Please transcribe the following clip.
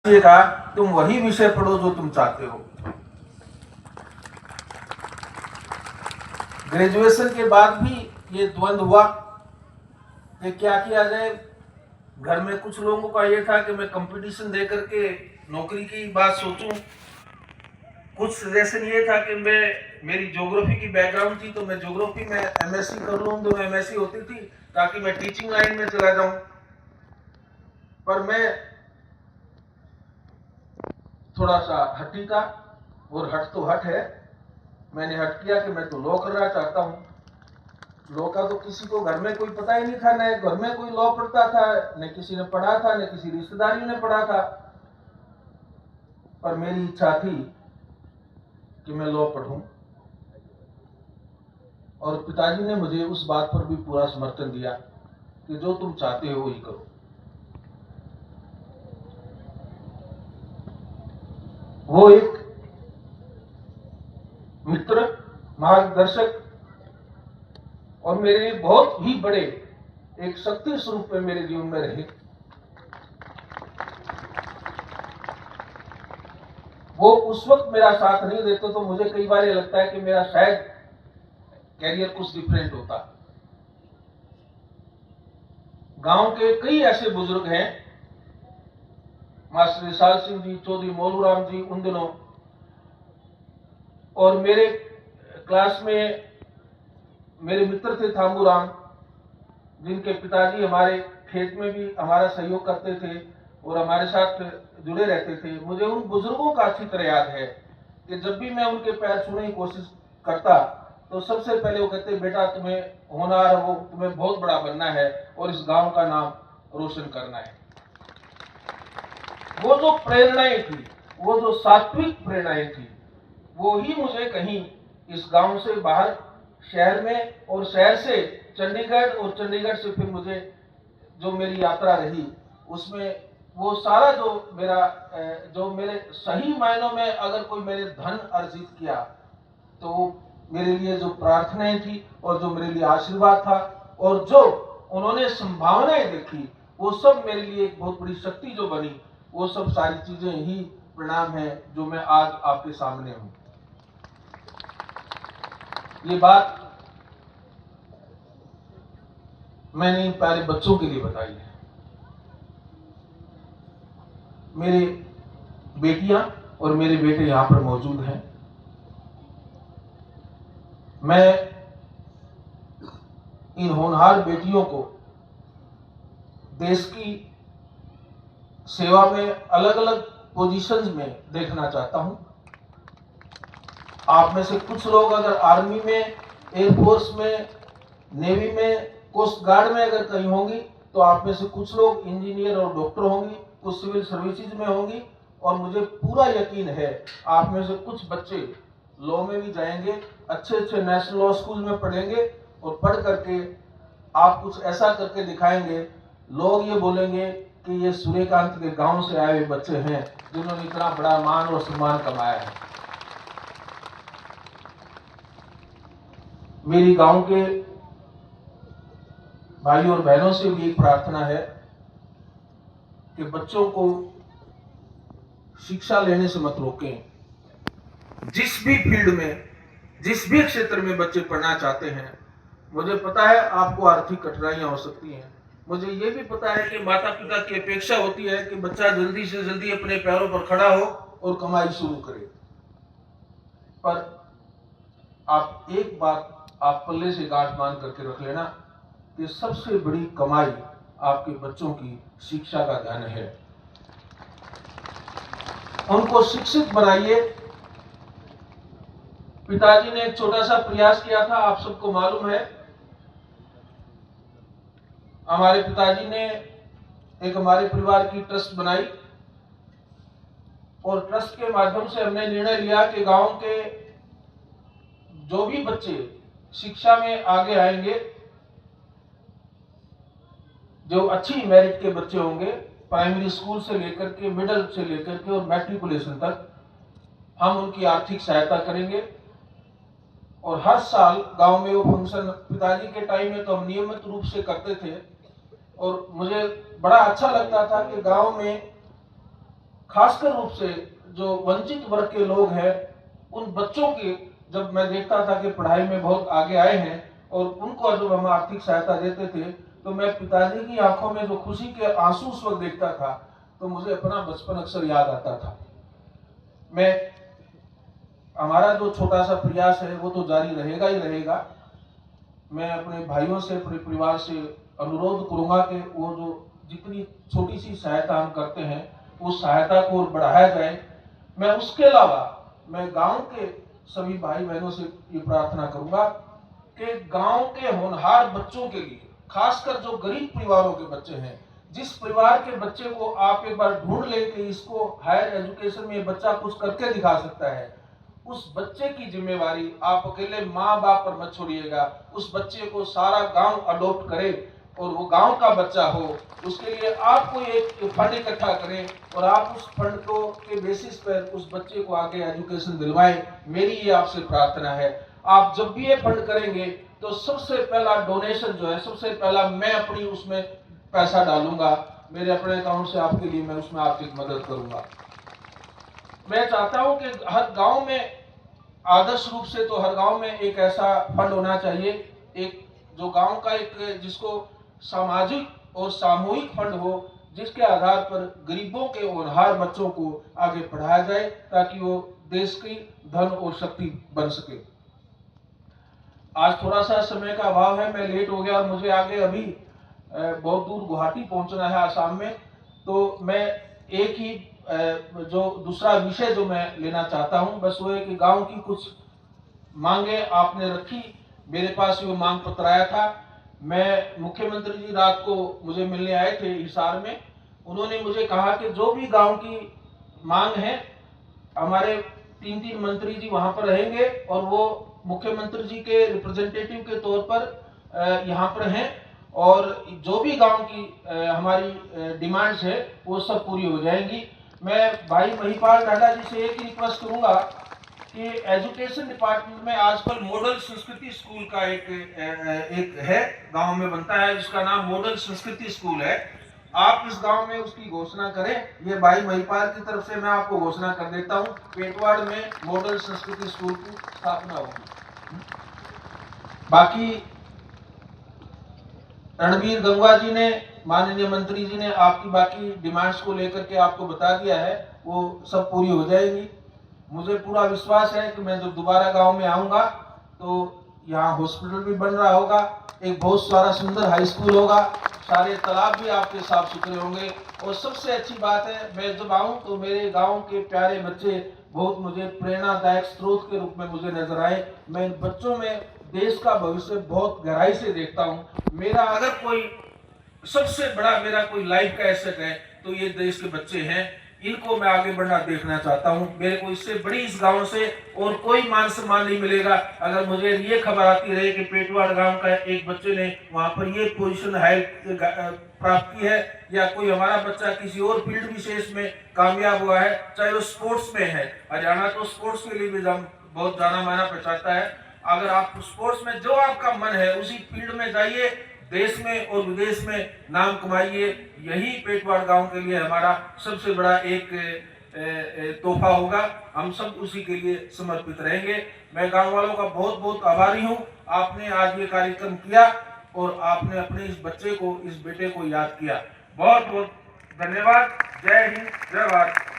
ये था तुम वही विषय पढ़ो जो तुम चाहते हो। ग्रेजुएशन के बाद भी ये द्वंद हुआ कि क्या किया जाए। घर में कुछ लोगों का ये था कि मैं कंपटीशन दे करके नौकरी की बात सोचूं, कुछ सजेशन ये था कि मेरी ज्योग्राफी की बैकग्राउंड थी तो मैं ज्योग्राफी में एमएससी कर लूं, तो एमएससी होती थी ताकि मैं टीचिंग लाइन में चला जाऊं। पर मैं थोड़ा सा हट्टी था, और हट तो हट है। मैंने हट किया कि मैं तो लॉ करना चाहता हूं। लॉ का तो किसी को घर में कोई पता ही नहीं था, न घर में कोई लॉ पढ़ता था, न किसी ने पढ़ा था, न किसी रिश्तेदारियों ने पढ़ा था। पर मेरी इच्छा थी कि मैं लॉ पढ़ूं, और पिताजी ने मुझे उस बात पर भी पूरा समर्थन दिया कि जो तुम चाहते हो वही करो। वो एक मित्र, मार्गदर्शक और मेरे लिए बहुत ही बड़े एक शक्ति स्वरूप में मेरे जीवन में रहे। वो उस वक्त मेरा साथ नहीं देते तो मुझे कई बार ये लगता है कि मेरा शायद कैरियर कुछ डिफरेंट होता। गांव के कई ऐसे बुजुर्ग हैं, मास्टर विशाल सिंह जी, चौधरी मोलूराम जी उन दिनों, और मेरे क्लास में मेरे मित्र थे थामूराम, जिनके पिताजी हमारे खेत में भी हमारा सहयोग करते थे और हमारे साथ जुड़े रहते थे। मुझे उन बुजुर्गों का अच्छी तरह याद है कि जब भी मैं उनके पैर छूने की कोशिश करता तो सबसे पहले वो कहते, बेटा तुम्हें होनहार हो, तुम्हें बहुत बड़ा बनना है और इस गांव का नाम रोशन करना है। वो जो प्रेरणाएं थी, वो जो सात्विक प्रेरणाएं थी, वो ही मुझे कहीं इस गांव से बाहर शहर में, और शहर से चंडीगढ़, और चंडीगढ़ से फिर मुझे जो मेरी यात्रा रही उसमें वो सारा जो मेरे सही मायनों में अगर कोई मैंने धन अर्जित किया तो वो मेरे लिए जो प्रार्थनाएं थी और जो मेरे लिए आशीर्वाद था और जो उन्होंने संभावनाएं देखी, वो सब मेरे लिए एक बहुत बड़ी शक्ति जो बनी, वो सब सारी चीजें ही परिणाम है जो मैं आज आपके सामने हूं। ये बात मैंने इन प्यारे बच्चों के लिए बताई है। मेरे बेटियां और मेरे बेटे यहां पर मौजूद हैं। मैं इन होनहार बेटियों को देश की सेवा में अलग अलग पोजीशंस में देखना चाहता हूं। आप में से कुछ लोग अगर आर्मी में, एयरफोर्स में, नेवी में, कोस्ट गार्ड में अगर कहीं होंगी तो आप में से कुछ लोग इंजीनियर और डॉक्टर होंगी, कुछ सिविल सर्विसेज में होंगी, और मुझे पूरा यकीन है आप में से कुछ बच्चे लॉ में भी जाएंगे, अच्छे अच्छे नेशनल लॉ स्कूल में पढ़ेंगे, और पढ़ करके आप कुछ ऐसा करके दिखाएंगे, लोग ये बोलेंगे कि ये सूर्यकांत के गांव से आए हुए बच्चे हैं जिन्होंने इतना बड़ा मान और सम्मान कमाया है। मेरी गांव के भाई और बहनों से भी एक प्रार्थना है कि बच्चों को शिक्षा लेने से मत रोकें। जिस भी फील्ड में, जिस भी क्षेत्र में बच्चे पढ़ना चाहते हैं, मुझे पता है आपको आर्थिक कठिनाइयां हो सकती हैं, मुझे ये भी पता है कि माता पिता की अपेक्षा होती है कि बच्चा जल्दी से जल्दी अपने पैरों पर खड़ा हो और कमाई शुरू करे। पर आप एक बात आप पल्ले से गांठ बांध करके रख लेना कि सबसे बड़ी कमाई आपके बच्चों की शिक्षा का धन है। उनको शिक्षित बनाइए। पिताजी ने एक छोटा सा प्रयास किया था, आप सबको मालूम है। हमारे पिताजी ने एक हमारे परिवार की ट्रस्ट बनाई, और ट्रस्ट के माध्यम से हमने निर्णय लिया कि गांव के जो भी बच्चे शिक्षा में आगे आएंगे, जो अच्छी मेरिट के बच्चे होंगे, प्राइमरी स्कूल से लेकर के, मिडिल से लेकर के और मैट्रिकुलेशन तक, हम उनकी आर्थिक सहायता करेंगे। और हर साल गांव में वो फंक्शन पिताजी के टाइम में तो हम नियमित रूप से करते थे, और मुझे बड़ा अच्छा लगता था कि गांव में खासकर रूप से जो वंचित वर्ग के लोग हैं, उन बच्चों के जब मैं देखता था कि पढ़ाई में बहुत आगे आए हैं और उनको जब हम आर्थिक सहायता देते थे, तो मैं पिताजी की आंखों में जो खुशी के आंसू उस वक्त देखता था, तो मुझे अपना बचपन अक्सर याद आता था। हमारा जो छोटा सा प्रयास है वो तो जारी रहेगा ही रहेगा। मैं अपने भाइयों से, अपने परिवार से अनुरोध करूंगा कि वो जो जितनी छोटी सी सहायता हम करते हैं, उस सहायता को बढ़ाया जाए। मैं उसके अलावा मैं गांव के सभी भाई बहनों से ये प्रार्थना करूंगा कि गांव के होनहार बच्चों के लिए, खासकर जो गरीब परिवारों के बच्चे हैं, जिस परिवार के बच्चे को आप एक बार ढूंढ लें कि इसको हायर एजुकेशन में ये बच्चा कुछ करके दिखा सकता है, उस बच्चे की जिम्मेवारी आप अकेले माँ बाप पर मत छोड़िएगा। उस बच्चे को सारा गांव अडॉप्ट करे और वो गांव का बच्चा हो। उसके लिए आपको एक फंड इकट्ठा करें और आप उस फंड को के बेसिस पर उस बच्चे को आगे एजुकेशन दिलवाएं। मेरी ये आपसे प्रार्थना है। आप जब भी ये फंड करेंगे तो सबसे पहला डोनेशन जो है, सबसे पहला मैं अपनी उसमें पैसा डालूंगा, मेरे अपने अकाउंट से आपके लिए मैं उसमें आपकी मदद करूंगा। मैं चाहता हूं कि हर गांव में, आदर्श रूप से तो हर गांव में एक ऐसा फंड होना चाहिए, एक जो गांव का एक जिसको सामाजिक और सामूहिक फंड हो, जिसके आधार पर गरीबों के होनहार बच्चों को आगे पढ़ाया जाए ताकि वो देश की धन और शक्ति बन सके। आज थोड़ा सा समय का अभाव है, मैं लेट हो गया और मुझे आगे अभी बहुत दूर गुवाहाटी पहुंचना है, आसाम में। तो मैं एक ही जो दूसरा विषय जो मैं लेना चाहता हूं, बस वो है कि गांव की कुछ मांगे आपने रखी, मेरे पास वो मांग पत्र आया था। मैं मुख्यमंत्री जी रात को मुझे मिलने आए थे हिसार में। उन्होंने मुझे कहा कि जो भी गांव की मांग है, हमारे 3 मंत्री जी वहां पर रहेंगे और वो मुख्यमंत्री जी के रिप्रेजेंटेटिव के तौर पर यहाँ पर हैं और जो भी गांव की हमारी डिमांड्स है वो सब पूरी हो जाएंगी। मैं भाई महिपाल डाडा जी से एक रिक्वेस्ट करूंगा कि एजुकेशन डिपार्टमेंट में आजकल मॉडल संस्कृति स्कूल का एक है, गांव में बनता है, जिसका नाम मॉडल संस्कृति स्कूल है। आप इस गांव में उसकी घोषणा करें। ये भाई महिपाल की तरफ से मैं आपको घोषणा कर देता हूं, पेटवाड़ में मॉडल संस्कृति स्कूल की स्थापना होगी। बाकी रणबीर गंगवा जी ने, माननीय मंत्री जी ने आपकी बाकी डिमांड्स को लेकर के आपको बता दिया है, वो सब पूरी हो जाएगी। मुझे पूरा विश्वास है कि मैं जब दोबारा गांव में आऊंगा तो यहाँ हॉस्पिटल भी बन रहा होगा, एक बहुत सारा सुंदर हाई स्कूल होगा, सारे तालाब भी आपके साफ सुथरे होंगे और सबसे अच्छी बात है, मैं जब आऊं तो मेरे गांव के प्यारे बच्चे बहुत मुझे प्रेरणादायक स्रोत के रूप में मुझे नजर आए। मैं इन बच्चों में देश का भविष्य बहुत गहराई से देखता हूं। मेरा अगर कोई सबसे बड़ा मेरा कोई लाइफ का एसेट है तो ये देश के बच्चे हैं। इनको मैं आगे बढ़ना देखना चाहता हूं। मेरे को इससे बड़ी इस गांव से और कोई मान सम्मान नहीं मिलेगा अगर मुझे ये खबर आती रहे कि पेटवाड़ गांव का एक बच्चे ने वहां पर ये पोजीशन हायर प्राप्त की है, या कोई हमारा बच्चा किसी और फील्ड विशेष में कामयाब हुआ है, चाहे वो स्पोर्ट्स में है। हरियाणा तो स्पोर्ट्स के लिए भी बहुत जाना माना पहचानता है। अगर आप स्पोर्ट्स में जो आपका मन है उसी फील्ड में जाइए, देश में और विदेश में नाम कमाइए। यही पेटवाड़ गांव के लिए हमारा सबसे बड़ा एक तोहफा होगा। हम सब उसी के लिए समर्पित रहेंगे। मैं गांव वालों का बहुत बहुत आभारी हूं। आपने आज ये कार्यक्रम किया और आपने अपने इस बच्चे को, इस बेटे को याद किया। बहुत बहुत धन्यवाद। जय हिंद, जय भारत।